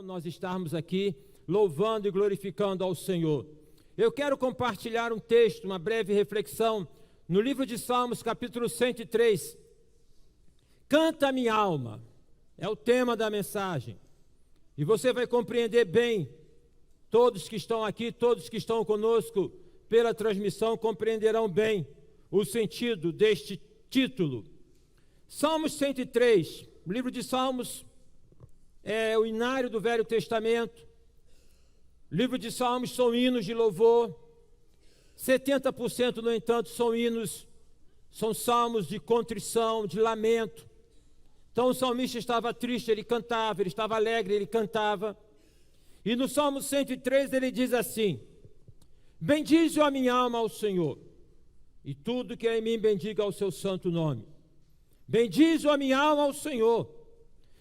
nós estarmos aqui louvando e glorificando ao Senhor. Eu quero compartilhar um texto, uma breve reflexão, no livro de Salmos, capítulo 103. Canta minha alma, é o tema da mensagem. E você vai compreender bem, todos que estão aqui, todos que estão conosco pela transmissão, compreenderão bem o sentido deste título. Salmos 103, o livro de Salmos é o inário do Velho Testamento. O livro de Salmos são hinos de louvor. 70%, no entanto, são hinos, são salmos de contrição, de lamento. Então o salmista estava triste, ele cantava, ele estava alegre, ele cantava. E no Salmo 103 ele diz assim: bendize a minha alma ao Senhor, e tudo que é em mim bendiga ao seu santo nome. Bendize a minha alma ao Senhor,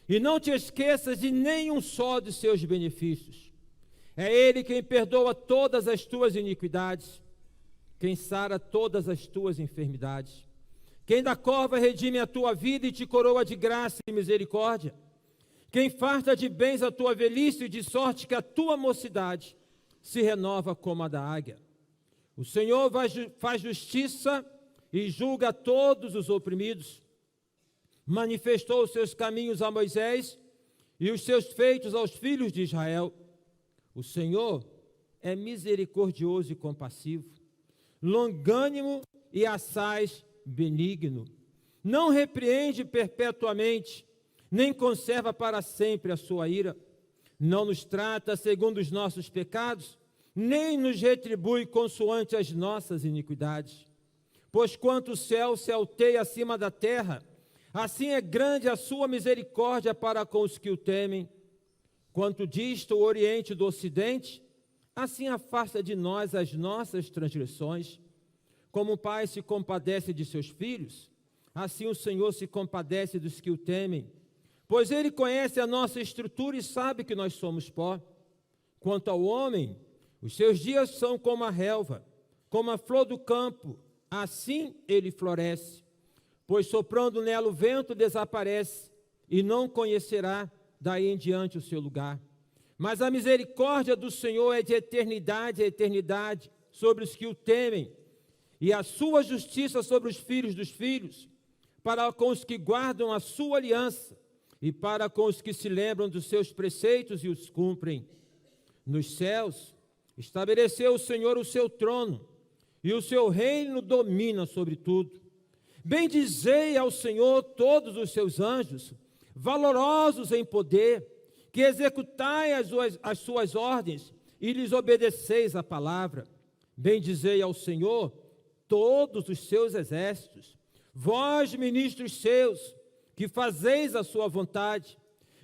e não te esqueças de nenhum só de seus benefícios. É Ele quem perdoa todas as tuas iniquidades, quem sara todas as tuas enfermidades, quem da cova redime a tua vida e te coroa de graça e misericórdia, quem farta de bens a tua velhice, de sorte que a tua mocidade se renova como a da águia. O Senhor faz justiça e julga a todos os oprimidos. Manifestou os seus caminhos a Moisés e os seus feitos aos filhos de Israel. O Senhor é misericordioso e compassivo, longânimo e assaz benigno. Não repreende perpetuamente, nem conserva para sempre a sua ira. Não nos trata segundo os nossos pecados, nem nos retribui consoante as nossas iniquidades. Pois quanto o céu se alteia acima da terra, assim é grande a sua misericórdia para com os que o temem. Quanto dista o oriente do ocidente, assim afasta de nós as nossas transgressões. Como o pai se compadece de seus filhos, assim o Senhor se compadece dos que o temem. Pois Ele conhece a nossa estrutura e sabe que nós somos pó. Quanto ao homem, os seus dias são como a relva, como a flor do campo, assim ele floresce. Pois soprando nela o vento desaparece, e não conhecerá daí em diante o seu lugar. Mas a misericórdia do Senhor é de eternidade a eternidade sobre os que o temem, e a sua justiça sobre os filhos dos filhos, para com os que guardam a sua aliança, e para com os que se lembram dos seus preceitos e os cumprem. Nos céus estabeleceu o Senhor o seu trono, e o seu reino domina sobre tudo. Bendizei ao Senhor todos os seus anjos, valorosos em poder, que executai as suas ordens e lhes obedeceis a palavra. Bendizei ao Senhor todos os seus exércitos, vós, ministros seus, que fazeis a sua vontade.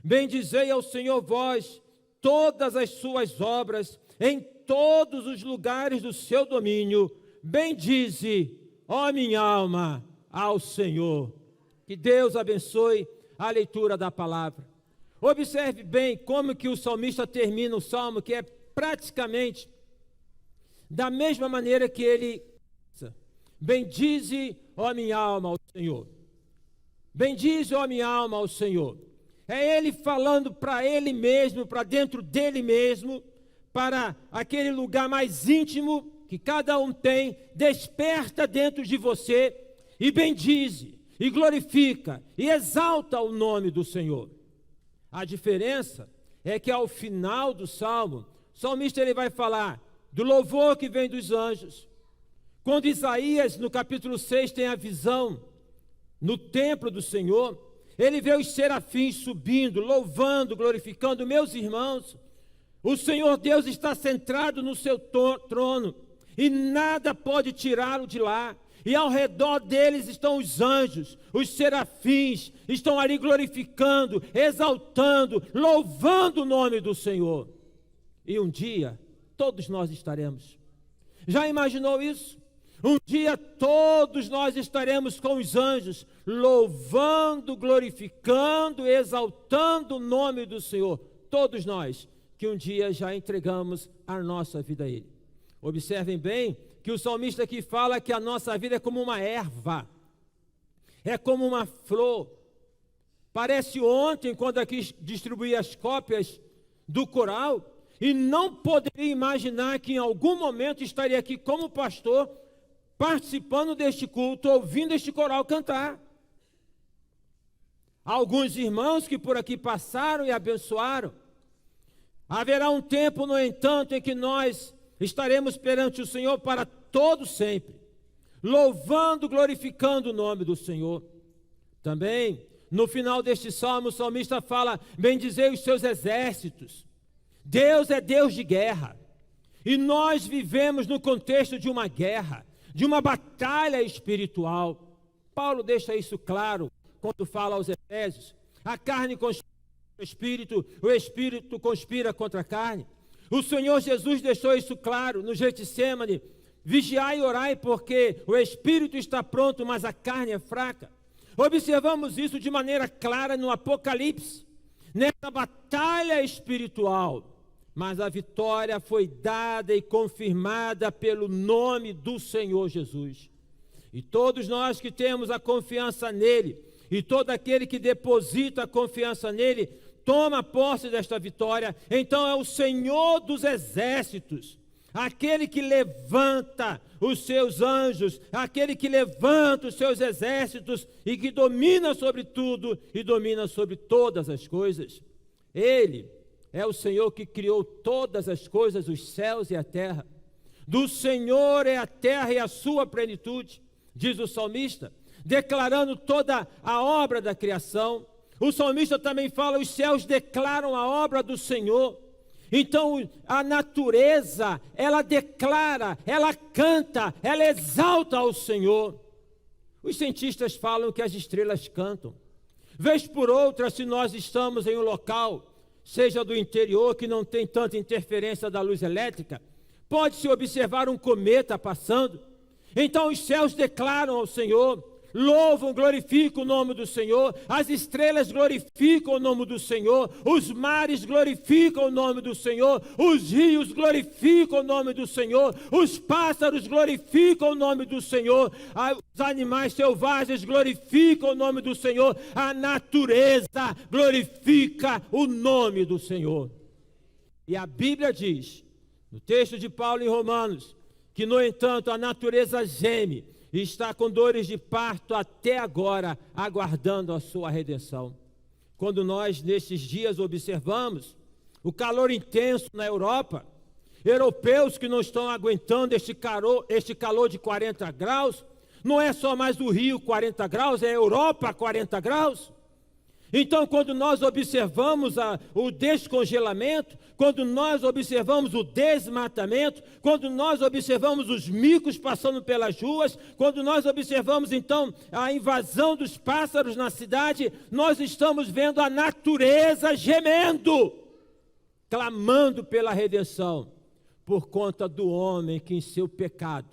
Bendizei ao Senhor vós todas as suas obras, em todos os lugares do seu domínio. Bendize, ó minha alma, ao Senhor. Que Deus abençoe a leitura da palavra. Observe bem como que o salmista termina o salmo, que é praticamente da mesma maneira que ele: bendize, ó minha alma, ao Senhor. Bendize, ó minha alma, ao Senhor. É ele falando para ele mesmo, para dentro dele mesmo, para aquele lugar mais íntimo que cada um tem. Desperta dentro de você e bendize, e glorifica, e exalta o nome do Senhor. A diferença é que ao final do salmo, o salmista ele vai falar do louvor que vem dos anjos. Quando Isaías, no capítulo 6, tem a visão no templo do Senhor, ele vê os serafins subindo, louvando, glorificando. Meus irmãos, o Senhor Deus está centrado no seu trono, e nada pode tirá-lo de lá. E ao redor deles estão os anjos, os serafins, estão ali glorificando, exaltando, louvando o nome do Senhor. E um dia, todos nós estaremos. Já imaginou isso? Um dia todos nós estaremos com os anjos, louvando, glorificando, exaltando o nome do Senhor. Todos nós, que um dia já entregamos a nossa vida a Ele. Observem bem que o salmista aqui fala que a nossa vida é como uma erva, é como uma flor. Parece ontem, quando aqui distribuí as cópias do coral e não poderia imaginar que em algum momento estaria aqui como pastor, participando deste culto, ouvindo este coral cantar. Alguns irmãos que por aqui passaram e abençoaram. Haverá um tempo, no entanto, em que nós estaremos perante o Senhor para todo sempre, louvando, glorificando o nome do Senhor. Também, no final deste salmo, o salmista fala: bendizei os seus exércitos. Deus é Deus de guerra. E nós vivemos no contexto de uma guerra, de uma batalha espiritual. Paulo deixa isso claro quando fala aos Efésios. A carne conspira contra o Espírito conspira contra a carne. O Senhor Jesus deixou isso claro no Getsêmani: vigiai e orai, porque o Espírito está pronto, mas a carne é fraca. Observamos isso de maneira clara no Apocalipse, nessa batalha espiritual. Mas a vitória foi dada e confirmada pelo nome do Senhor Jesus. E todos nós que temos a confiança nele, e todo aquele que deposita a confiança nele, toma posse desta vitória. Então é o Senhor dos exércitos, aquele que levanta os seus anjos, aquele que levanta os seus exércitos e que domina sobre tudo e domina sobre todas as coisas. Ele é o Senhor que criou todas as coisas, os céus e a terra. Do Senhor é a terra e a sua plenitude, diz o salmista, declarando toda a obra da criação. O salmista também fala: os céus declaram a obra do Senhor. Então a natureza, ela declara, ela canta, ela exalta ao Senhor. Os cientistas falam que as estrelas cantam. Vez por outra, se nós estamos em um local, seja do interior, que não tem tanta interferência da luz elétrica, pode-se observar um cometa passando. Então os céus declaram ao Senhor, louvam, glorificam o nome do Senhor, as estrelas glorificam o nome do Senhor, os mares glorificam o nome do Senhor, os rios glorificam o nome do Senhor, os pássaros glorificam o nome do Senhor, os animais selvagens glorificam o nome do Senhor, a natureza glorifica o nome do Senhor. E a Bíblia diz, no texto de Paulo em Romanos, que no entanto a natureza geme e está com dores de parto até agora, aguardando a sua redenção. Quando nós, nestes dias, observamos o calor intenso na Europa, europeus que não estão aguentando este calor de 40 graus, não é só mais o Rio 40 graus, é a Europa 40 graus. Então, quando nós observamos o descongelamento, quando nós observamos o desmatamento, quando nós observamos os micos passando pelas ruas, quando nós observamos, então, a invasão dos pássaros na cidade, nós estamos vendo a natureza gemendo, clamando pela redenção, por conta do homem que em seu pecado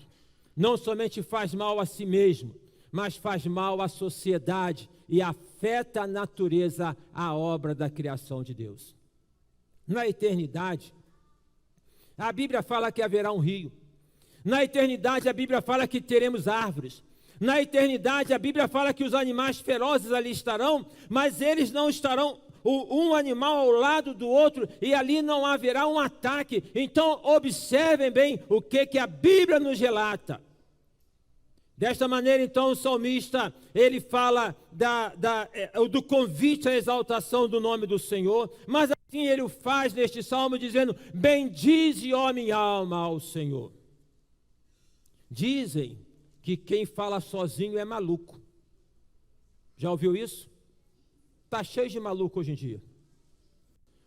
não somente faz mal a si mesmo, mas faz mal à sociedade e afeta a natureza, a obra da criação de Deus. Na eternidade, a Bíblia fala que haverá um rio. Na eternidade, a Bíblia fala que teremos árvores. Na eternidade, a Bíblia fala que os animais ferozes ali estarão, mas eles não estarão um animal ao lado do outro, e ali não haverá um ataque. Então, observem bem o que a Bíblia nos relata. Desta maneira, então, o salmista, ele fala do convite à exaltação do nome do Senhor, mas assim ele o faz neste salmo, dizendo: bendize, ó minha alma, ao Senhor. Dizem que quem fala sozinho é maluco. Já ouviu isso? Está cheio de maluco hoje em dia.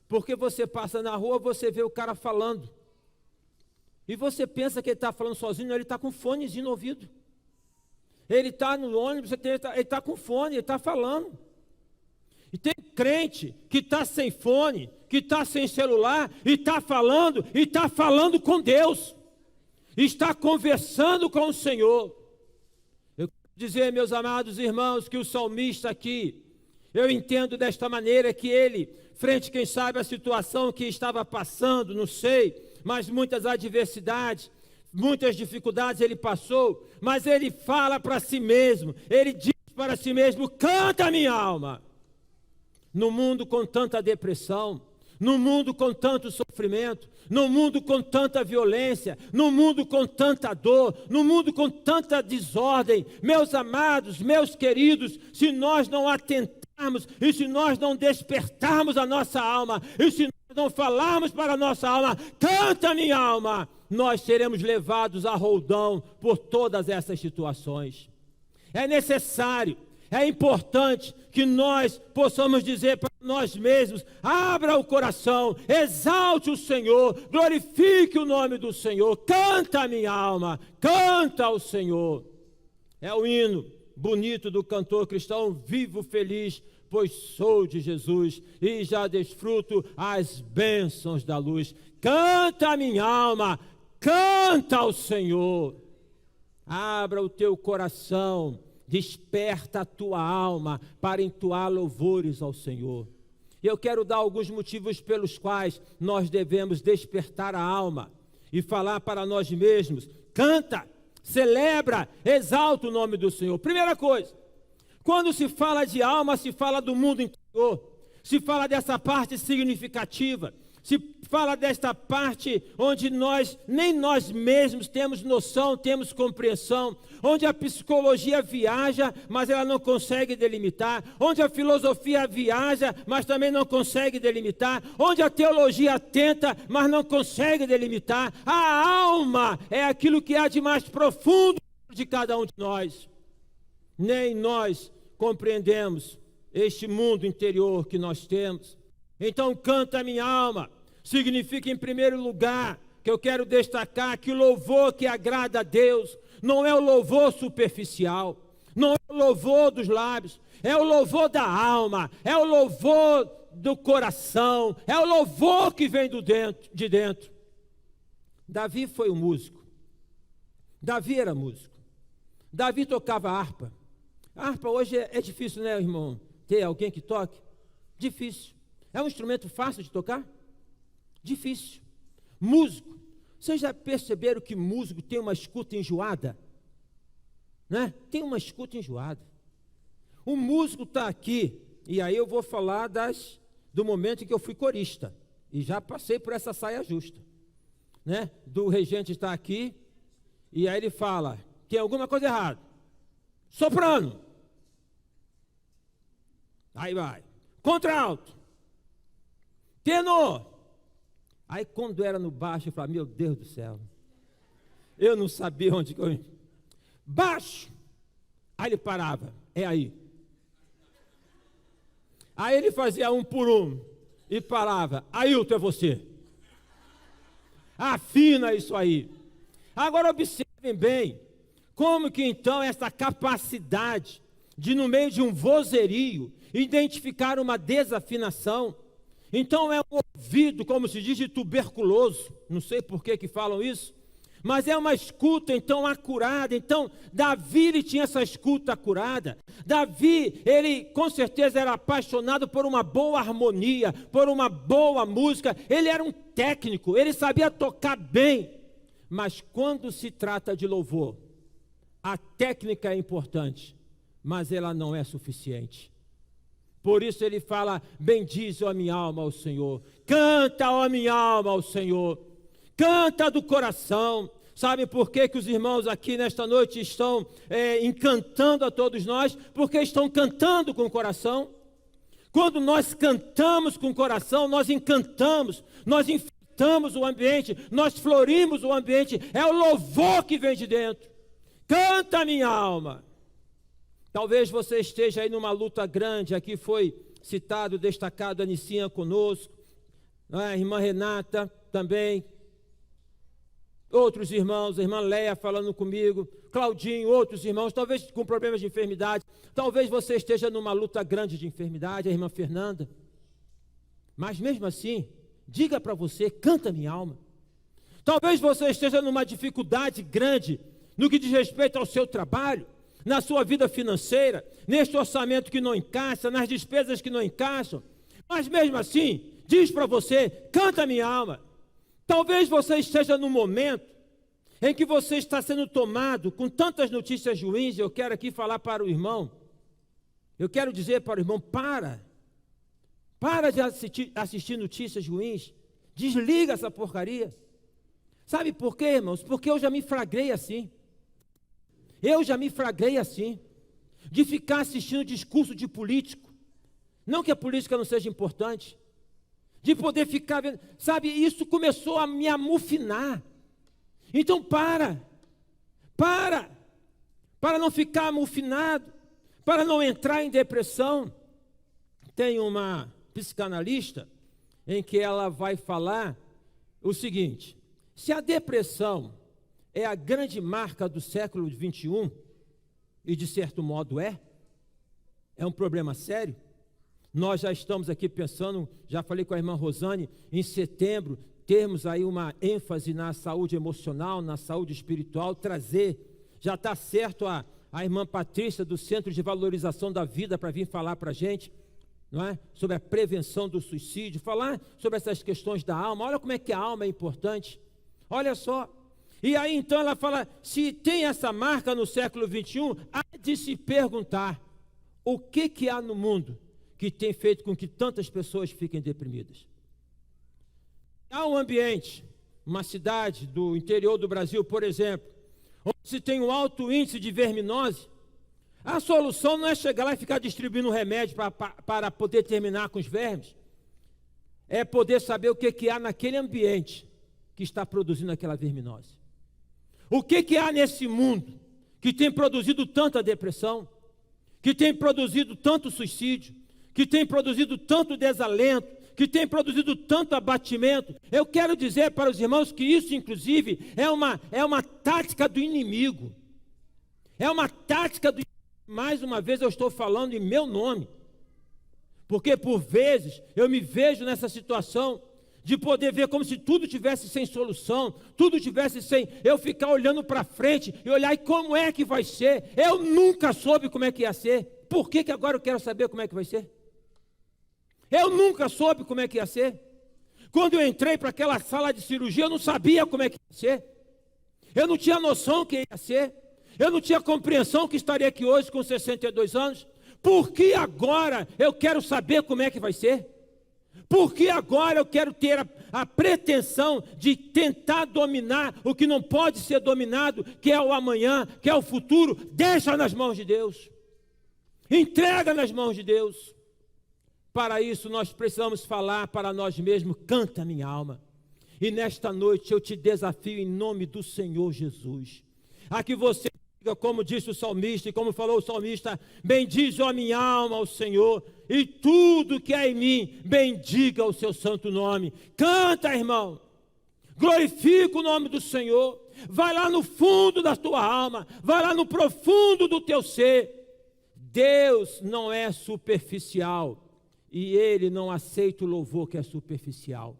Porque você passa na rua, você vê o cara falando, e você pensa que ele está falando sozinho, ele está com fonezinho no ouvido. Ele está no ônibus, ele está com fone, ele está falando. E tem crente que está sem fone, que está sem celular, e está falando com Deus. Está conversando com o Senhor. Eu quero dizer, meus amados irmãos, que o salmista aqui, eu entendo desta maneira que ele, frente, quem sabe, à situação que estava passando, não sei, mas muitas adversidades, muitas dificuldades ele passou, mas ele fala para si mesmo, ele diz para si mesmo: canta minha alma. No mundo com tanta depressão, num mundo com tanto sofrimento, num mundo com tanta violência, num mundo com tanta dor, num mundo com tanta desordem. Meus amados, meus queridos, se nós não atentarmos e se nós não despertarmos a nossa alma, e se nós não falarmos para a nossa alma, canta minha alma, nós seremos levados a roldão por todas essas situações. É necessário, é importante que nós possamos dizer para nós mesmos: abra o coração, exalte o Senhor, glorifique o nome do Senhor, canta a minha alma, canta ao Senhor. É o hino bonito do cantor cristão: vivo feliz, pois sou de Jesus e já desfruto as bênçãos da luz. Canta a minha alma, canta ao Senhor. Abra o teu coração, desperta a tua alma para entoar louvores ao Senhor. E eu quero dar alguns motivos pelos quais nós devemos despertar a alma e falar para nós mesmos: canta, celebra, exalta o nome do Senhor. Primeira coisa, quando se fala de alma, se fala do mundo interior, se fala dessa parte significativa, se fala desta parte onde nem nós mesmos temos noção, temos compreensão, onde a psicologia viaja, mas ela não consegue delimitar, onde a filosofia viaja, mas também não consegue delimitar, onde a teologia tenta, mas não consegue delimitar. A alma é aquilo que há de mais profundo de cada um de nós. Nem nós compreendemos este mundo interior que nós temos. Então canta a minha alma. Significa, em primeiro lugar, que eu quero destacar que o louvor que agrada a Deus não é o louvor superficial, não é o louvor dos lábios, é o louvor da alma, é o louvor do coração, é o louvor que vem de dentro. Davi foi um músico. Davi era músico. Davi tocava harpa. A harpa hoje é difícil, né, irmão? Ter alguém que toque? Difícil. É um instrumento fácil de tocar? Difícil. Músico. Vocês já perceberam que músico tem uma escuta enjoada? Né? Tem uma escuta enjoada. O músico está aqui, e aí eu vou falar do momento em que eu fui corista, e já passei por essa saia justa. Né? Do regente está aqui, e aí ele fala: tem alguma coisa errada. Soprano. Aí vai. Contralto. Tenor. Aí quando era no baixo, eu falava: meu Deus do céu, eu não sabia onde que eu ia. Baixo. Aí ele parava: é aí. Aí ele fazia um por um e parava: Ailton, é você. Afina isso aí. Agora observem bem, como que então essa capacidade de, no meio de um vozerio, identificar uma desafinação. Então é um ouvido, como se diz, de tuberculoso. Não sei por que falam isso, mas é uma escuta então acurada. Então Davi, ele tinha essa escuta acurada. Davi, ele com certeza era apaixonado por uma boa harmonia, por uma boa música. Ele era um técnico, ele sabia tocar bem. Mas quando se trata de louvor, a técnica é importante, mas ela não é suficiente. Por isso ele fala: bendize, ó minha alma, ao Senhor. Canta, ó minha alma, ao Senhor. Canta do coração. Sabe por que os irmãos aqui nesta noite estão encantando a todos nós? Porque estão cantando com o coração. Quando nós cantamos com o coração, nós encantamos, nós enfeitamos o ambiente, nós florimos o ambiente. É o louvor que vem de dentro. Canta, minha alma. Talvez você esteja aí numa luta grande. Aqui foi citado, destacado a Nicinha conosco, a irmã Renata também, outros irmãos, a irmã Leia falando comigo, Claudinho, outros irmãos, talvez com problemas de enfermidade. Talvez você esteja numa luta grande de enfermidade, a irmã Fernanda. Mas mesmo assim, diga para você: canta minha alma. Talvez você esteja numa dificuldade grande no que diz respeito ao seu trabalho, na sua vida financeira, neste orçamento que não encaixa, nas despesas que não encaixam. Mas mesmo assim, diz para você: canta minha alma. Talvez você esteja num momento em que você está sendo tomado com tantas notícias ruins. Eu quero aqui falar para o irmão, eu quero dizer para o irmão: Para de assistir notícias ruins. Desliga essa porcaria. Sabe por quê, irmãos? Porque eu já me flagrei assim. Eu já me flagrei assim. De ficar assistindo discurso de político. Não que a política não seja importante. De poder ficar vendo. Sabe, isso começou a me amufinar. Então para não ficar amufinado, para não entrar em depressão. Tem uma psicanalista em que ela vai falar o seguinte: se a depressão é a grande marca do século XXI, e de certo modo é um problema sério. Nós já estamos aqui pensando, já falei com a irmã Rosane, em setembro, termos aí uma ênfase na saúde emocional, na saúde espiritual, trazer, já está certo a irmã Patrícia do Centro de Valorização da Vida para vir falar para a gente, não é? Sobre a prevenção do suicídio, falar sobre essas questões da alma. Olha como é que a alma é importante, olha só. E aí então ela fala, se tem essa marca no século XXI, há de se perguntar, o que há no mundo que tem feito com que tantas pessoas fiquem deprimidas? Há um ambiente, uma cidade do interior do Brasil, por exemplo, onde se tem um alto índice de verminose. A solução não é chegar lá e ficar distribuindo remédio para poder terminar com os vermes. É poder saber o que há naquele ambiente que está produzindo aquela verminose. O que há nesse mundo que tem produzido tanta depressão, que tem produzido tanto suicídio, que tem produzido tanto desalento, que tem produzido tanto abatimento? Eu quero dizer para os irmãos que isso, inclusive, é uma tática do inimigo. É uma tática do inimigo. Mais uma vez eu estou falando em meu nome. Porque por vezes eu me vejo nessa situação de poder ver como se tudo tivesse sem solução, tudo tivesse sem eu ficar olhando para frente e olhar, e como é que vai ser? Eu nunca soube como é que ia ser. Por que agora eu quero saber como é que vai ser? Eu nunca soube como é que ia ser. Quando eu entrei para aquela sala de cirurgia, eu não sabia como é que ia ser. Eu não tinha noção que ia ser. Eu não tinha compreensão que estaria aqui hoje com 62 anos. Por que agora eu quero saber como é que vai ser? Por que agora eu quero ter a pretensão de tentar dominar o que não pode ser dominado, que é o amanhã, que é o futuro? Deixa nas mãos de Deus. Entrega nas mãos de Deus. Para isso nós precisamos falar para nós mesmos, canta minha alma. E nesta noite eu te desafio em nome do Senhor Jesus, a que você diga, como disse o salmista e como falou o salmista: bendize a minha alma ao Senhor, e tudo que há em mim, bendiga o seu santo nome. Canta, irmão, glorifica o nome do Senhor, vai lá no fundo da tua alma, vai lá no profundo do teu ser. Deus não é superficial, e Ele não aceita o louvor que é superficial.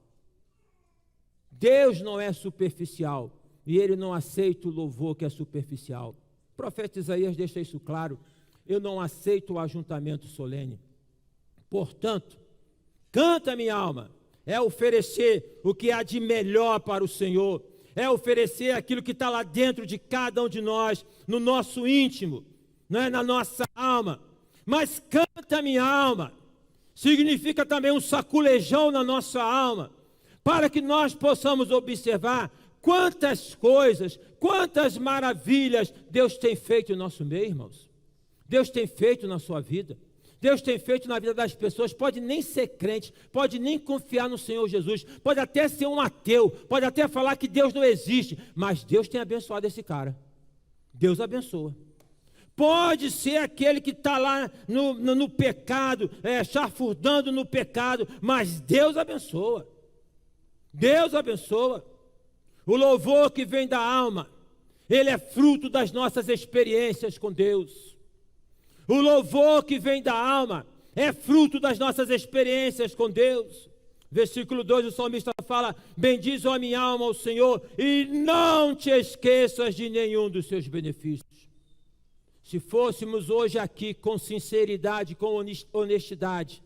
Deus não é superficial, e Ele não aceita o louvor que é superficial. O profeta Isaías deixa isso claro: eu não aceito o ajuntamento solene. Portanto, canta minha alma, é oferecer o que há de melhor para o Senhor, é oferecer aquilo que está lá dentro de cada um de nós, no nosso íntimo, não é, na nossa alma. Mas canta minha alma significa também um saculejão na nossa alma, para que nós possamos observar quantas coisas, quantas maravilhas Deus tem feito em nosso meio, irmãos. Deus tem feito na sua vida, Deus tem feito na vida das pessoas. Pode nem ser crente, pode nem confiar no Senhor Jesus, pode até ser um ateu, pode até falar que Deus não existe, mas Deus tem abençoado esse cara. Deus abençoa. Pode ser aquele que está lá no pecado, chafurdando no pecado, mas Deus abençoa. Deus abençoa. O louvor que vem da alma, ele é fruto das nossas experiências com Deus. O louvor que vem da alma é fruto das nossas experiências com Deus. Versículo 2, o salmista fala: bendize a minha alma ao Senhor, e não te esqueças de nenhum dos seus benefícios. Se fôssemos hoje aqui com sinceridade, com honestidade,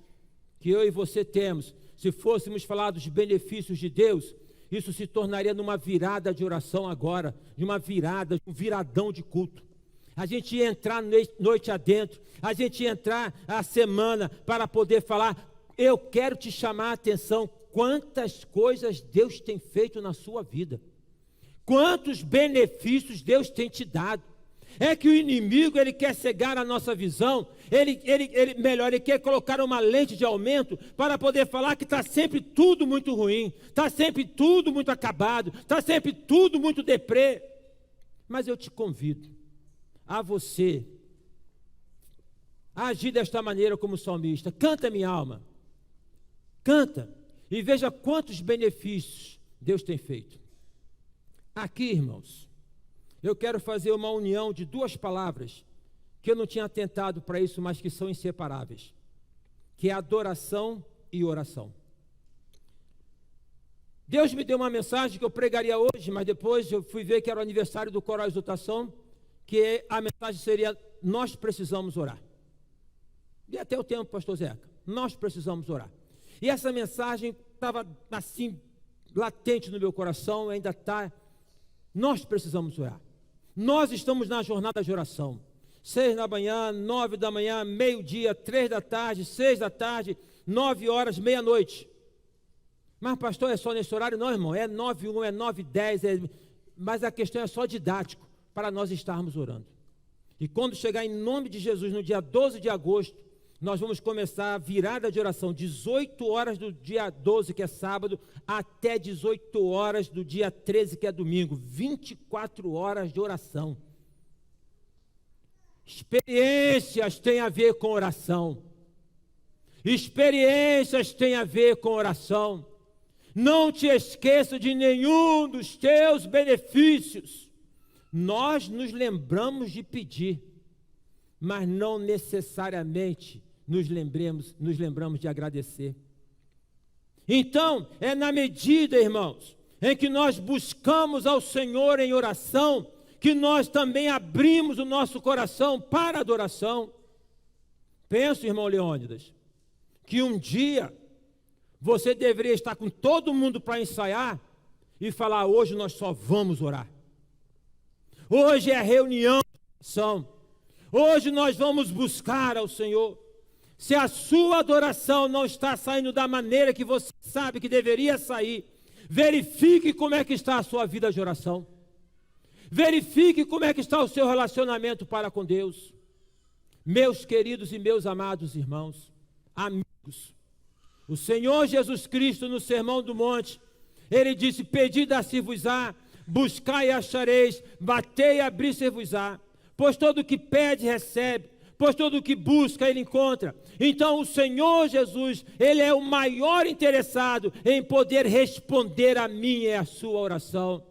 que eu e você temos, se fôssemos falar dos benefícios de Deus, isso se tornaria numa virada de oração agora, de uma virada, um viradão de culto. A gente ia entrar noite adentro, a gente ia entrar a semana para poder falar Eu quero te chamar a atenção, quantas coisas Deus tem feito na sua vida. Quantos benefícios Deus tem te dado. É que o inimigo, ele quer cegar a nossa visão, ele quer colocar uma lente de aumento para poder falar que está sempre tudo muito ruim, está sempre tudo muito acabado, está sempre tudo muito deprê. Mas eu te convido a você a agir desta maneira como salmista. Canta, minha alma, canta e veja quantos benefícios Deus tem feito. Aqui, irmãos, eu quero fazer uma união de duas palavras que eu não tinha atentado para isso, mas que são inseparáveis, que é adoração e oração. Deus me deu uma mensagem que eu pregaria hoje, mas depois eu fui ver que era o aniversário do Coral Exultação, que a mensagem seria: nós precisamos orar. E até o tempo, pastor Zeca, nós precisamos orar. E essa mensagem estava assim, latente no meu coração, ainda está. Nós precisamos orar. Nós estamos na jornada de oração. 6 da manhã, 9 da manhã, meio-dia, 3 da tarde, 6 da tarde, 9 horas, meia-noite. Mas, pastor, é só nesse horário? Não, irmão, é 9h01, é 9h10, mas a questão é só didático, para nós estarmos orando. E quando chegar em nome de Jesus, no dia 12 de agosto, nós vamos começar a virada de oração, 18 horas do dia 12, que é sábado, até 18 horas do dia 13, que é domingo, 24 horas de oração. Experiências têm a ver com oração. Experiências têm a ver com oração. Não te esqueça de nenhum dos teus benefícios. Nós nos lembramos de pedir, mas não necessariamente nos lembramos de agradecer. Então, é na medida, irmãos, em que nós buscamos ao Senhor em oração, que nós também abrimos o nosso coração para a adoração. Penso, irmão Leônidas, que um dia você deveria estar com todo mundo para ensaiar e falar: hoje nós só vamos orar. Hoje é reunião de oração. Hoje nós vamos buscar ao Senhor. Se a sua adoração não está saindo da maneira que você sabe que deveria sair, verifique como é que está a sua vida de oração. Verifique como é que está o seu relacionamento para com Deus. Meus queridos e meus amados irmãos, amigos, o Senhor Jesus Cristo no Sermão do Monte, Ele disse: pedi, dar-se-vos-á, buscai e achareis, batei e abrir-se-vos-á. Pois todo o que pede, recebe, pois todo o que busca, ele encontra. Então o Senhor Jesus, Ele é o maior interessado em poder responder a minha e a sua oração.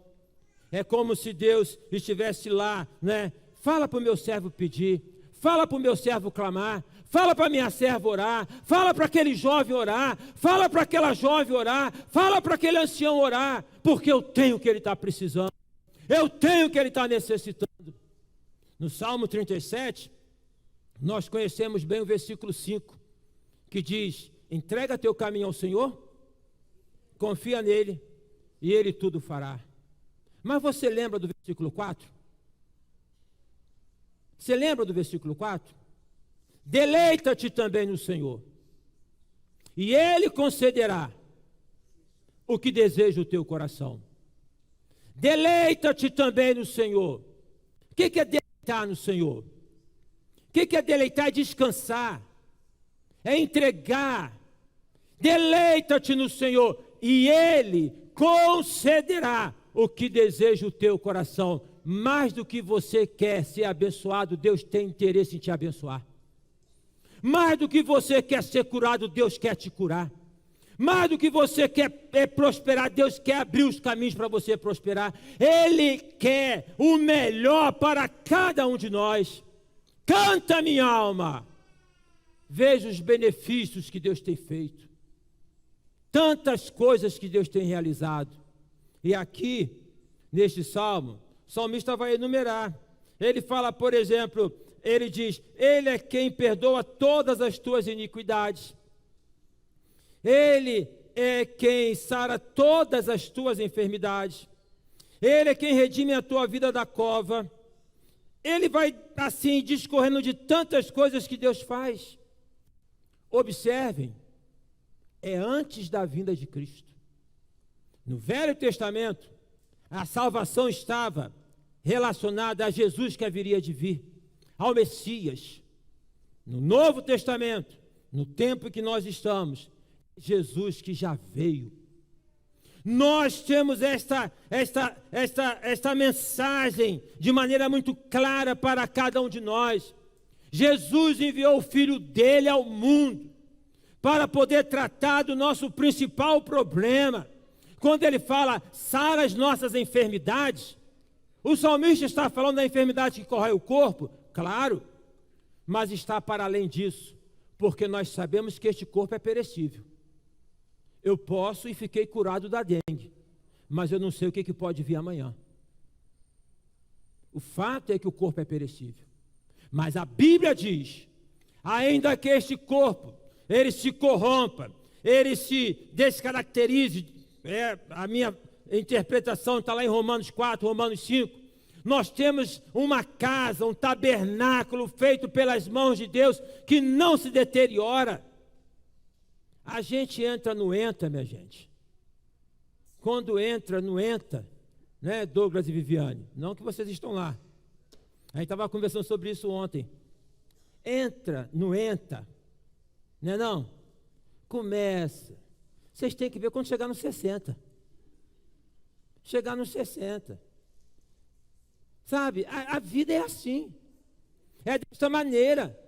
É como se Deus estivesse lá, né? Fala para o meu servo pedir, fala para o meu servo clamar, fala para a minha serva orar, fala para aquele jovem orar, fala para aquela jovem orar, fala para aquele ancião orar, porque eu tenho o que ele está precisando, eu tenho o que ele está necessitando. No Salmo 37, nós conhecemos bem o versículo 5, que diz: entrega teu caminho ao Senhor, confia nele, e Ele tudo fará. Mas você lembra do versículo 4? Você lembra do versículo 4? Deleita-te também no Senhor, e Ele concederá o que deseja o teu coração. Deleita-te também no Senhor. O que é deleitar no Senhor? O que é deleitar? É descansar, é entregar. Deleita-te no Senhor, e Ele concederá o que deseja o teu coração. Mais do que você quer ser abençoado, Deus tem interesse em te abençoar. Mais do que você quer ser curado, Deus quer te curar. Mais do que você quer prosperar, Deus quer abrir os caminhos para você prosperar. Ele quer o melhor para cada um de nós. Canta, minha alma. Veja os benefícios que Deus tem feito. Tantas coisas que Deus tem realizado. E aqui, neste salmo, o salmista vai enumerar. Ele fala, por exemplo, ele diz: Ele é quem perdoa todas as tuas iniquidades. Ele é quem sara todas as tuas enfermidades. Ele é quem redime a tua vida da cova. Ele vai assim discorrendo de tantas coisas que Deus faz. Observem é antes da vinda de Cristo. No Velho Testamento, a salvação estava relacionada a Jesus que haveria de vir, ao Messias. No Novo Testamento, no tempo que nós estamos, Jesus que já veio. Nós temos esta mensagem de maneira muito clara para cada um de nós. Jesus enviou o Filho dele ao mundo para poder tratar do nosso principal problema. Quando ele fala, sara as nossas enfermidades, o salmista está falando da enfermidade que corrói o corpo? Claro, mas está para além disso, porque nós sabemos que este corpo é perecível. Eu posso e fiquei curado da dengue, mas eu não sei o que pode vir amanhã. O fato é que o corpo é perecível. Mas a Bíblia diz, ainda que este corpo, ele se corrompa, ele se descaracterize, a minha interpretação está lá em Romanos 4, Romanos 5, nós temos uma casa, um tabernáculo feito pelas mãos de Deus, que não se deteriora. A gente entra no ENTA, minha gente. Quando entra no ENTA, né, Douglas e Viviane, não que vocês estão lá. A gente estava conversando sobre isso ontem. Entra no ENTA, né não? Começa. Vocês têm que ver quando chegar nos 60. Chegar nos 60. Sabe, a vida é assim. É dessa maneira.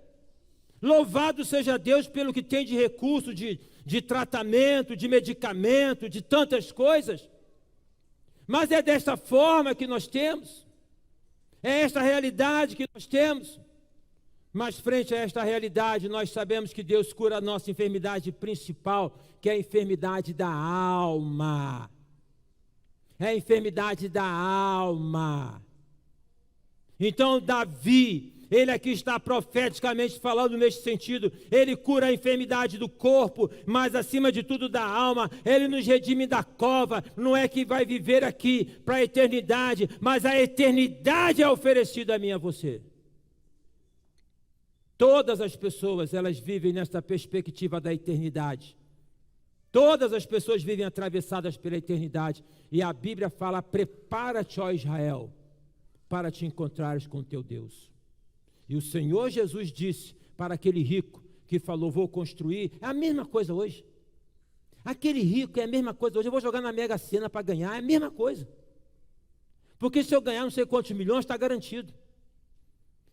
Louvado seja Deus pelo que tem de recurso, de tratamento, de medicamento, de tantas coisas. Mas é desta forma que nós temos. É esta realidade que nós temos. Mas frente a esta realidade, nós sabemos que Deus cura a nossa enfermidade principal, que é a enfermidade da alma. É a enfermidade da alma. Então Davi, ele aqui está profeticamente falando neste sentido. Ele cura a enfermidade do corpo, mas acima de tudo da alma. Ele nos redime da cova. Não é que vai viver aqui para a eternidade, mas a eternidade é oferecida a mim e a você. Todas as pessoas, elas vivem nessa perspectiva da eternidade. Todas as pessoas vivem atravessadas pela eternidade. E a Bíblia fala, prepara-te, ó Israel, para te encontrares com teu Deus. E o Senhor Jesus disse para aquele rico que falou, vou construir, é a mesma coisa hoje. Aquele rico é a mesma coisa hoje, eu vou jogar na Mega Sena para ganhar, é a mesma coisa. Porque se eu ganhar não sei quantos milhões, está garantido.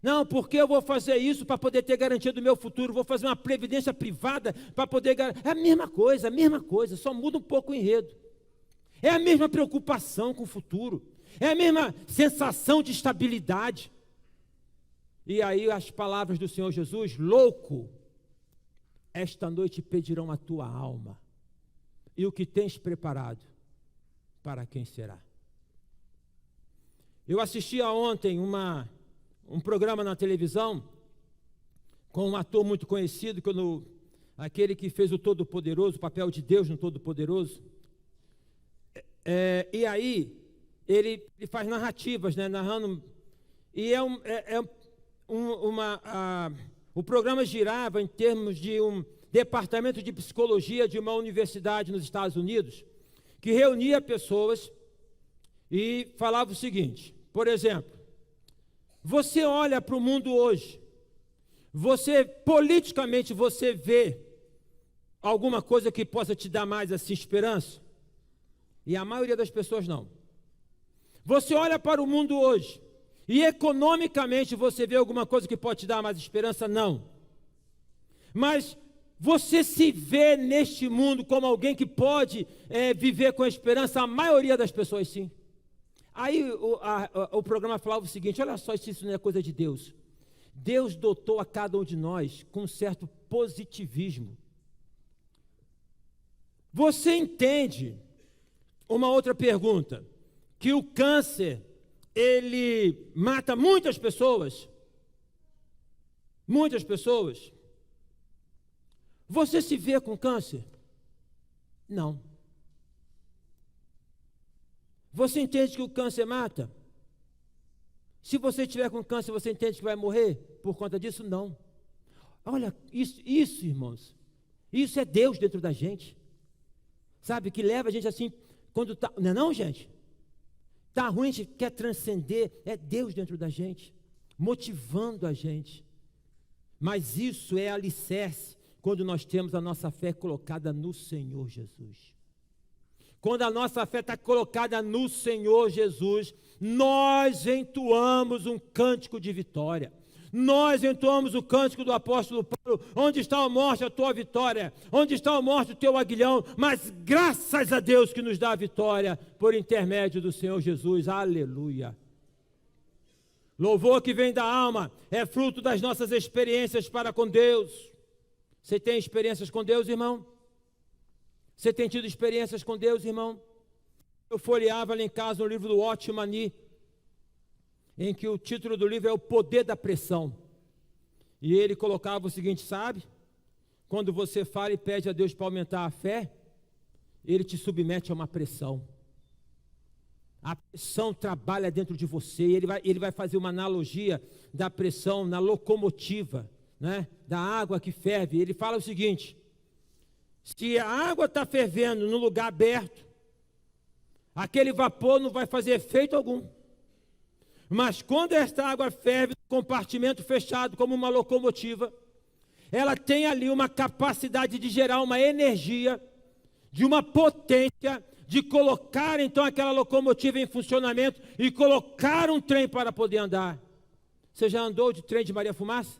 Não, porque eu vou fazer isso para poder ter garantia do meu futuro, vou fazer uma previdência privada para poder garantir. É a mesma coisa, só muda um pouco o enredo. É a mesma preocupação com o futuro, é a mesma sensação de estabilidade. E aí as palavras do Senhor Jesus, louco, esta noite pedirão a tua alma, e o que tens preparado, para quem será? Eu assistia ontem um programa na televisão, com um ator muito conhecido, aquele que fez o Todo-Poderoso, o papel de Deus no Todo-Poderoso, e aí ele faz narrativas, né, narrando, e o programa girava em termos de um departamento de psicologia de uma universidade nos Estados Unidos, que reunia pessoas e falava o seguinte, por exemplo, você olha para o mundo hoje, politicamente você vê alguma coisa que possa te dar mais assim esperança? E a maioria das pessoas não. Você olha para o mundo hoje, e economicamente você vê alguma coisa que pode te dar mais esperança? Não. Mas você se vê neste mundo como alguém que pode viver com esperança? A maioria das pessoas sim. Aí o programa falava o seguinte, olha só, isso não é coisa de Deus. Deus dotou a cada um de nós com um certo positivismo. Você entende, uma outra pergunta, que o câncer, ele mata muitas pessoas? Muitas pessoas. Você se vê com câncer? Não. Você entende que o câncer mata? Se você estiver com câncer, você entende que vai morrer por conta disso? Não. Olha, isso, irmãos, Isso é Deus dentro da gente. Sabe, que leva a gente assim, quando está... Não é não, gente? Está ruim, a gente quer transcender. É Deus dentro da gente, motivando a gente. Mas isso é alicerce quando nós temos a nossa fé colocada no Senhor Jesus. Quando a nossa fé está colocada no Senhor Jesus, nós entoamos um cântico de vitória. Nós entoamos o cântico do apóstolo Paulo: onde está a morte, a tua vitória? Onde está a morte, o teu aguilhão? Mas graças a Deus que nos dá a vitória por intermédio do Senhor Jesus. Aleluia. Louvor que vem da alma é fruto das nossas experiências para com Deus. Você tem experiências com Deus, irmão? Você tem tido experiências com Deus, irmão? Eu folheava lá em casa no livro do Otmani, em que o título do livro é O Poder da Pressão. E ele colocava o seguinte, sabe? Quando você fala e pede a Deus para aumentar a fé, Ele te submete a uma pressão. A pressão trabalha dentro de você. Ele vai fazer uma analogia da pressão na locomotiva, né? Da água que ferve. Ele fala o seguinte: se a água está fervendo no lugar aberto, aquele vapor não vai fazer efeito algum. Mas quando esta água ferve no compartimento fechado, como uma locomotiva, ela tem ali uma capacidade de gerar uma energia, de uma potência, de colocar então aquela locomotiva em funcionamento e colocar um trem para poder andar. Você já andou de trem de Maria Fumaça?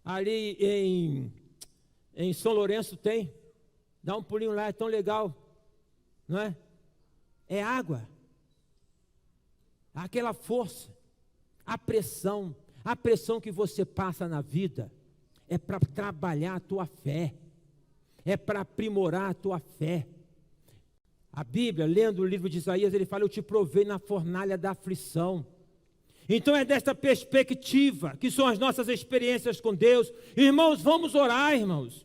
Ali em São Lourenço tem. Dá um pulinho lá, é tão legal, não é? É água. Aquela força, a pressão que você passa na vida é para trabalhar a tua fé, é para aprimorar a tua fé. A Bíblia, lendo o livro de Isaías, ele fala: eu te provei na fornalha da aflição. Então é desta perspectiva que são as nossas experiências com Deus. Irmãos, vamos orar, irmãos.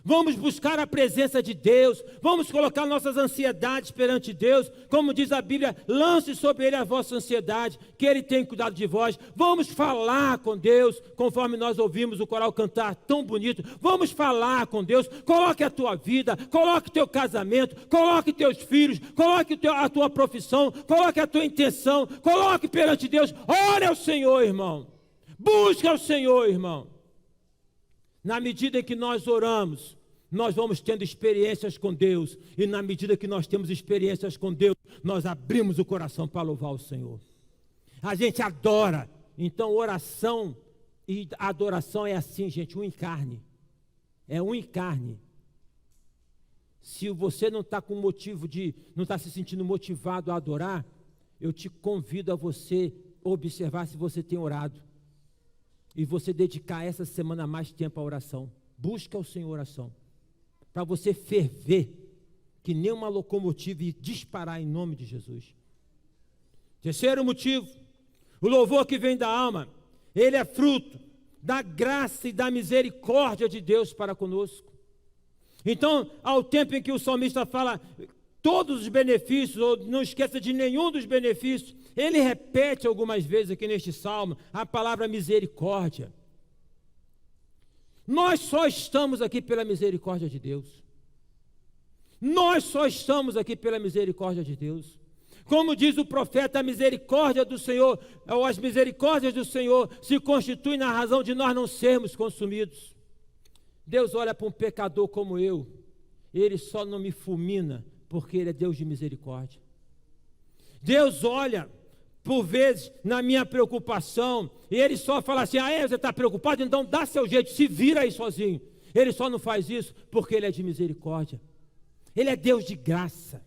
Vamos buscar a presença de Deus, vamos colocar nossas ansiedades perante Deus, como diz a Bíblia: lance sobre Ele a vossa ansiedade, que Ele tem cuidado de vós. Vamos falar com Deus, conforme nós ouvimos o coral cantar tão bonito. Vamos falar com Deus. Coloque a tua vida, coloque o teu casamento, coloque teus filhos, coloque a tua profissão, coloque a tua intenção, coloque perante Deus. Ore ao Senhor, irmão. Busque ao Senhor, irmão. Na medida em que nós oramos, nós vamos tendo experiências com Deus. E na medida que nós temos experiências com Deus, nós abrimos o coração para louvar o Senhor. A gente adora. Então oração e adoração é assim, gente, um em carne. É um em carne. Se você não está com motivo não está se sentindo motivado a adorar, eu te convido a você observar se você tem orado. E você dedicar essa semana mais tempo à oração. Busca o Senhor oração. Para você ferver, que nem uma locomotiva, e disparar em nome de Jesus. Terceiro motivo, o louvor que vem da alma, ele é fruto da graça e da misericórdia de Deus para conosco. Então, ao tempo em que o salmista fala todos os benefícios, ou não esqueça de nenhum dos benefícios, ele repete algumas vezes aqui neste salmo a palavra misericórdia. Nós só estamos aqui pela misericórdia de Deus. Nós só estamos aqui pela misericórdia de Deus. Como diz o profeta, a misericórdia do Senhor, ou as misericórdias do Senhor, se constituem na razão de nós não sermos consumidos. Deus olha para um pecador como eu, Ele só não me fulmina, porque Ele é Deus de misericórdia. Deus olha, por vezes, na minha preocupação, e Ele só fala assim: você está preocupado? Então dá seu jeito, se vira aí sozinho. Ele só não faz isso porque Ele é de misericórdia. Ele é Deus de graça.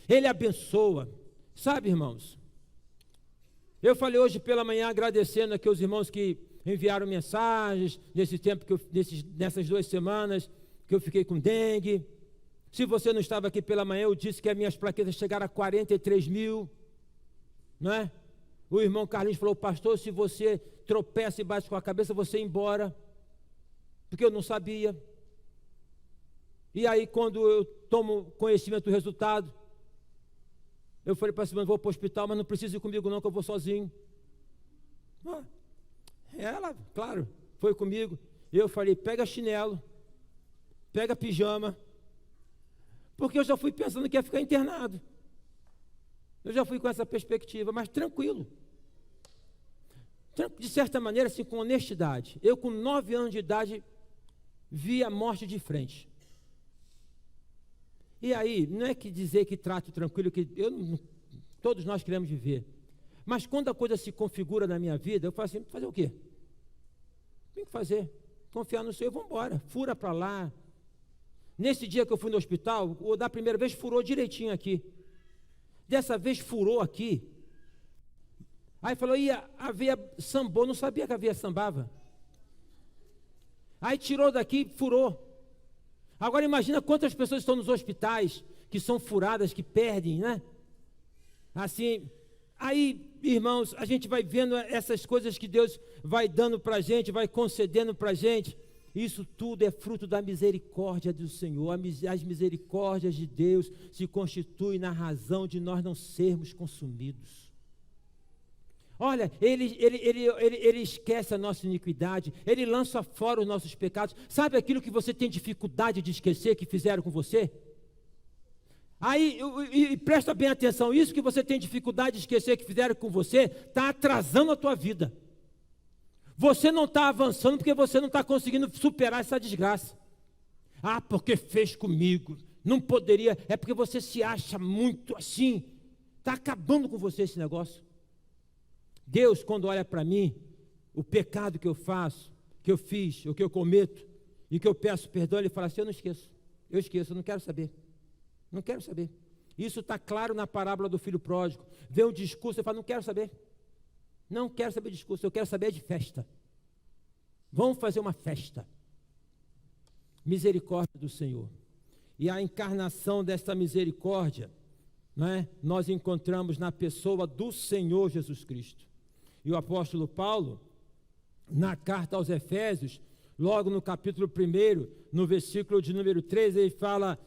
Ele abençoa. Sabe, irmãos, eu falei hoje pela manhã agradecendo aqui os irmãos que enviaram mensagens nesse tempo, nessas 2 semanas que eu fiquei com dengue. Se você não estava aqui pela manhã, eu disse que as minhas plaquetas chegaram a 43 mil, não é? O irmão Carlinhos falou: pastor, se você tropeça e bate com a cabeça, você ir embora, porque eu não sabia. E aí, quando eu tomo conhecimento do resultado, eu falei para a Simone: vou para o hospital, mas não precisa ir comigo não, que eu vou sozinho. Ela, claro, foi comigo. Eu falei: pega chinelo, pega pijama, porque eu já fui pensando que ia ficar internado. Eu já fui com essa perspectiva, mas tranquilo. De certa maneira, assim, com honestidade. Eu, com 9 anos de idade, vi a morte de frente. E aí, não é que dizer que trato tranquilo, que todos nós queremos viver. Mas quando a coisa se configura na minha vida, eu falo assim, fazer o quê? Tem que fazer. Confiar no Senhor, vamos embora. Fura para lá. Nesse dia que eu fui no hospital, o da primeira vez furou direitinho aqui. Dessa vez furou aqui. Aí falou, a veia sambou, não sabia que a veia sambava. Aí tirou daqui, furou. Agora imagina quantas pessoas estão nos hospitais, que são furadas, que perdem, né? Assim, aí, irmãos, a gente vai vendo essas coisas que Deus vai dando para a gente, vai concedendo para a gente. Isso tudo é fruto da misericórdia do Senhor. As misericórdias de Deus se constituem na razão de nós não sermos consumidos. Olha, ele esquece a nossa iniquidade, Ele lança fora os nossos pecados. Sabe aquilo que você tem dificuldade de esquecer que fizeram com você? Aí, e presta bem atenção, isso que você tem dificuldade de esquecer que fizeram com você, está atrasando a tua vida. Você não está avançando porque você não está conseguindo superar essa desgraça. Ah, porque fez comigo, não poderia, é porque você se acha muito assim, está acabando com você esse negócio. Deus, quando olha para mim, o pecado que eu faço, que eu fiz, o que eu cometo, e que eu peço perdão, Ele fala assim, eu esqueço, eu não quero saber. Não quero saber. Isso está claro na parábola do filho pródigo. Vê um discurso e fala, não quero saber. Não quero saber de discurso, eu quero saber de festa. Vamos fazer uma festa. Misericórdia do Senhor. E a encarnação desta misericórdia, né, nós encontramos na pessoa do Senhor Jesus Cristo. E o apóstolo Paulo, na carta aos Efésios, logo no capítulo 1, no versículo de número 13, ele fala,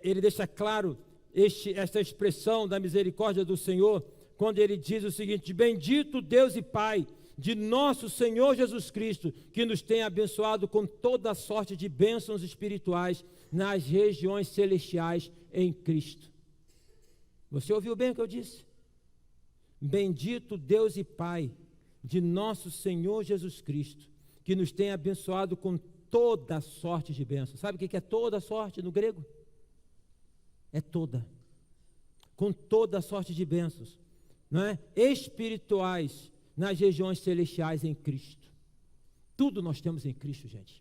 ele deixa claro esta expressão da misericórdia do Senhor, quando ele diz o seguinte, bendito Deus e Pai de nosso Senhor Jesus Cristo, que nos tem abençoado com toda a sorte de bênçãos espirituais nas regiões celestiais em Cristo. Você ouviu bem o que eu disse? Bendito Deus e Pai de nosso Senhor Jesus Cristo, que nos tem abençoado com toda a sorte de bênçãos. Sabe o que é toda a sorte no grego? É toda. Com toda a sorte de bênçãos, não é? Espirituais nas regiões celestiais em Cristo. Tudo nós temos em Cristo, gente.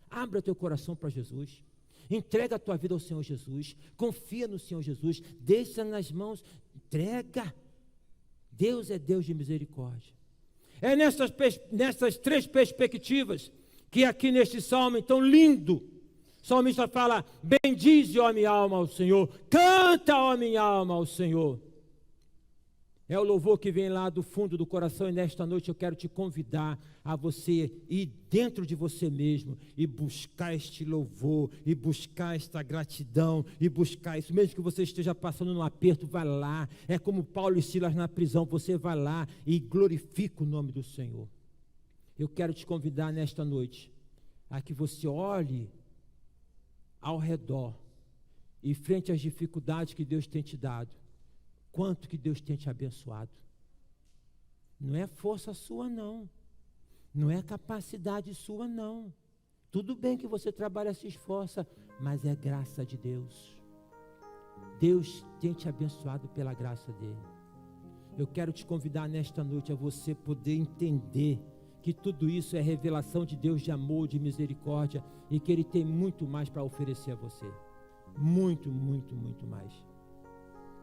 Abra teu coração para Jesus. Entrega a tua vida ao Senhor Jesus. Confia no Senhor Jesus. Deixa nas mãos. Entrega. Deus é Deus de misericórdia. É nessas 3 perspectivas que aqui neste salmo tão lindo, o salmista fala, bendize, ó minha alma, ao Senhor. Canta, ó minha alma, ao Senhor. É o louvor que vem lá do fundo do coração, e nesta noite eu quero te convidar a você ir dentro de você mesmo e buscar este louvor, e buscar esta gratidão, e buscar isso, mesmo que você esteja passando num aperto, vai lá, é como Paulo e Silas na prisão, você vai lá e glorifica o nome do Senhor. Eu quero te convidar nesta noite a que você olhe ao redor e frente às dificuldades que Deus tem te dado, quanto que Deus tem te abençoado. Não é força sua, não. Não é capacidade sua, não. Tudo bem que você trabalha, se esforça, mas é graça de Deus. Deus tem te abençoado pela graça dele. Eu quero te convidar nesta noite a você poder entender que tudo isso é revelação de Deus de amor, de misericórdia, e que Ele tem muito mais para oferecer a você. Muito, muito, muito mais.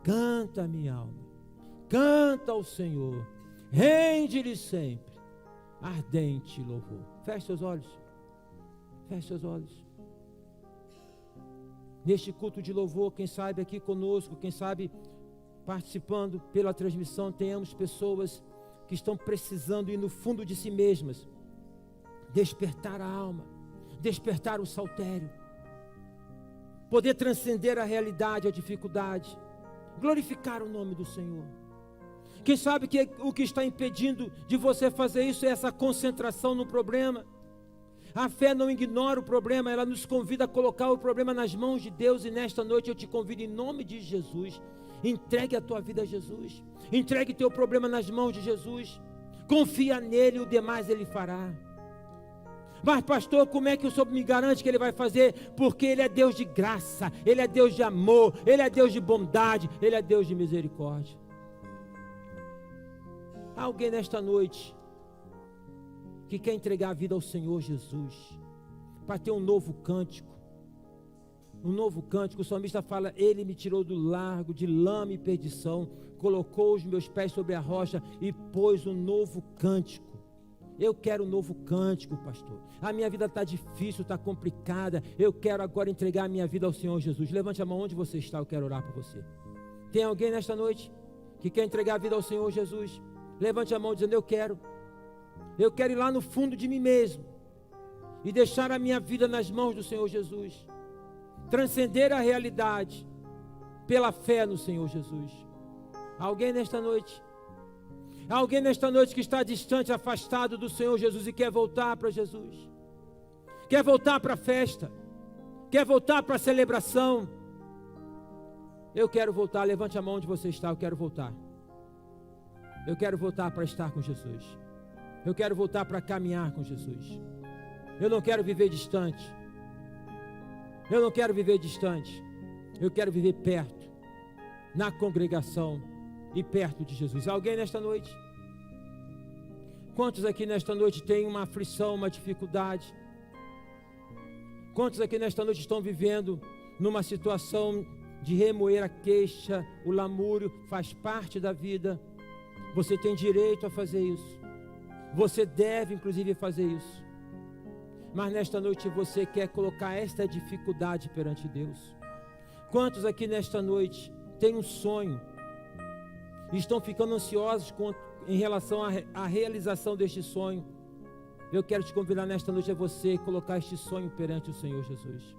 Canta, minha alma, canta ao Senhor, rende-lhe sempre ardente louvor. Feche seus olhos, feche seus olhos. Neste culto de louvor, quem sabe aqui conosco, quem sabe participando pela transmissão, tenhamos pessoas que estão precisando ir no fundo de si mesmas, despertar a alma, despertar o saltério, poder transcender a realidade, a dificuldade, glorificar o nome do Senhor. Quem sabe que o que está impedindo de você fazer isso é essa concentração no problema. A fé não ignora o problema, ela nos convida a colocar o problema nas mãos de Deus. E nesta noite eu te convido em nome de Jesus, entregue a tua vida a Jesus, entregue teu problema nas mãos de Jesus, confia nele e o demais ele fará. Mas pastor, como é que o Senhor me garante que ele vai fazer? Porque ele é Deus de graça, ele é Deus de amor, ele é Deus de bondade, ele é Deus de misericórdia. Há alguém nesta noite que quer entregar a vida ao Senhor Jesus, para ter um novo cântico. Um novo cântico, o salmista fala: ele me tirou do largo de lama e perdição, colocou os meus pés sobre a rocha e pôs um novo cântico. Eu quero um novo cântico, pastor. A minha vida está difícil, está complicada. Eu quero agora entregar a minha vida ao Senhor Jesus. Levante a mão onde você está, eu quero orar por você. Tem alguém nesta noite que quer entregar a vida ao Senhor Jesus? Levante a mão dizendo: eu quero. Eu quero ir lá no fundo de mim mesmo e deixar a minha vida nas mãos do Senhor Jesus. Transcender a realidade pela fé no Senhor Jesus. Alguém nesta noite? Alguém nesta noite que está distante, afastado do Senhor Jesus e quer voltar para Jesus? Quer voltar para a festa? Quer voltar para a celebração? Eu quero voltar. Levante a mão onde você está. Eu quero voltar. Eu quero voltar para estar com Jesus. Eu quero voltar para caminhar com Jesus. Eu não quero viver distante. Eu não quero viver distante. Eu quero viver perto, na congregação e perto de Jesus. Alguém nesta noite? Quantos aqui nesta noite têm uma aflição, uma dificuldade? Quantos aqui nesta noite estão vivendo numa situação de remoer a queixa, o lamúrio? Faz parte da vida. Você tem direito a fazer isso. Você deve, inclusive, fazer isso. Mas nesta noite você quer colocar esta dificuldade perante Deus? Quantos aqui nesta noite têm um sonho e estão ficando ansiosos em relação à realização deste sonho? Eu quero te convidar nesta noite a você colocar este sonho perante o Senhor Jesus.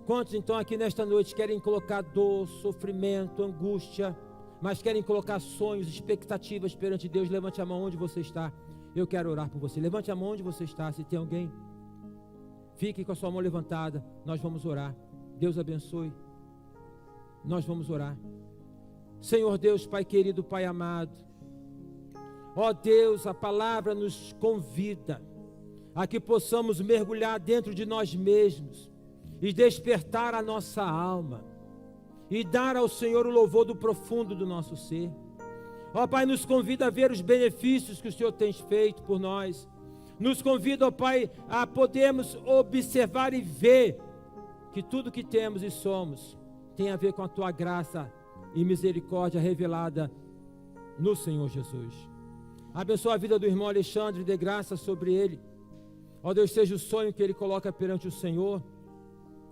Quantos então aqui nesta noite querem colocar dor, sofrimento, angústia, mas querem colocar sonhos, expectativas perante Deus? Levante a mão onde você está. Eu quero orar por você. Levante a mão onde você está. Se tem alguém, fique com a sua mão levantada. Nós vamos orar. Deus abençoe. Nós vamos orar. Senhor Deus, Pai querido, Pai amado, ó Deus, a palavra nos convida a que possamos mergulhar dentro de nós mesmos e despertar a nossa alma e dar ao Senhor o louvor do profundo do nosso ser. Ó Pai, nos convida a ver os benefícios que o Senhor tem feito por nós. Nos convida, ó Pai, a podermos observar e ver que tudo que temos e somos tem a ver com a Tua graça e misericórdia revelada no Senhor Jesus. Abençoa a vida do irmão Alexandre, dê graça sobre ele. Ó Deus, seja o sonho que ele coloca perante o Senhor,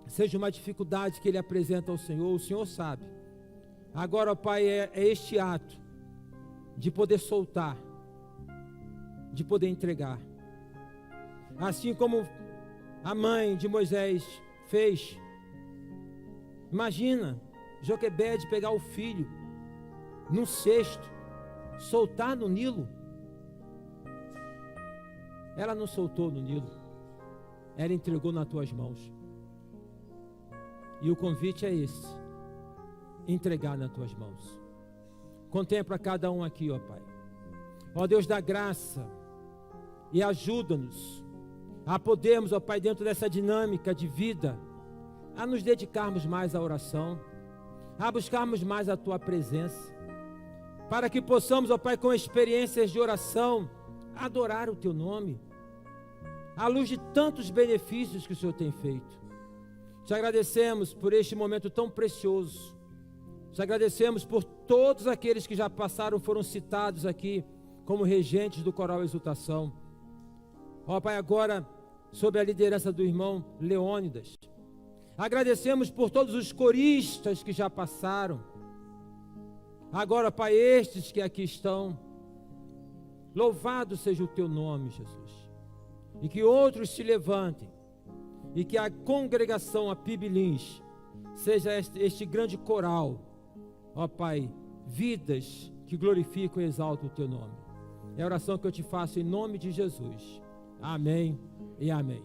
seja uma dificuldade que ele apresenta ao Senhor, o Senhor sabe. Agora, ó Pai, é este ato de poder soltar, de poder entregar. Assim como a mãe de Moisés fez. Imagina Joquebede pegar o filho num cesto, soltar no Nilo. Ela não soltou no Nilo, ela entregou nas tuas mãos. E o convite é esse: entregar nas tuas mãos. Contempla cada um aqui, ó Pai. Ó Deus da graça, e ajuda-nos a podermos, ó Pai, dentro dessa dinâmica de vida, a nos dedicarmos mais à oração, a buscarmos mais a Tua presença, para que possamos, ó Pai, com experiências de oração, adorar o Teu nome, à luz de tantos benefícios que o Senhor tem feito. Te agradecemos por este momento tão precioso. Te agradecemos por todos aqueles que já passaram, foram citados aqui como regentes do Coral Exultação. Ó Pai, agora, sob a liderança do irmão Leônidas, agradecemos por todos os coristas que já passaram. Agora, Pai, estes que aqui estão, louvado seja o Teu nome, Jesus. E que outros se levantem, e que a congregação, a PIB Lins, seja este grande coral, ó Pai, vidas que glorificam e exaltam o Teu nome. É a oração que eu te faço em nome de Jesus. Amém e amém.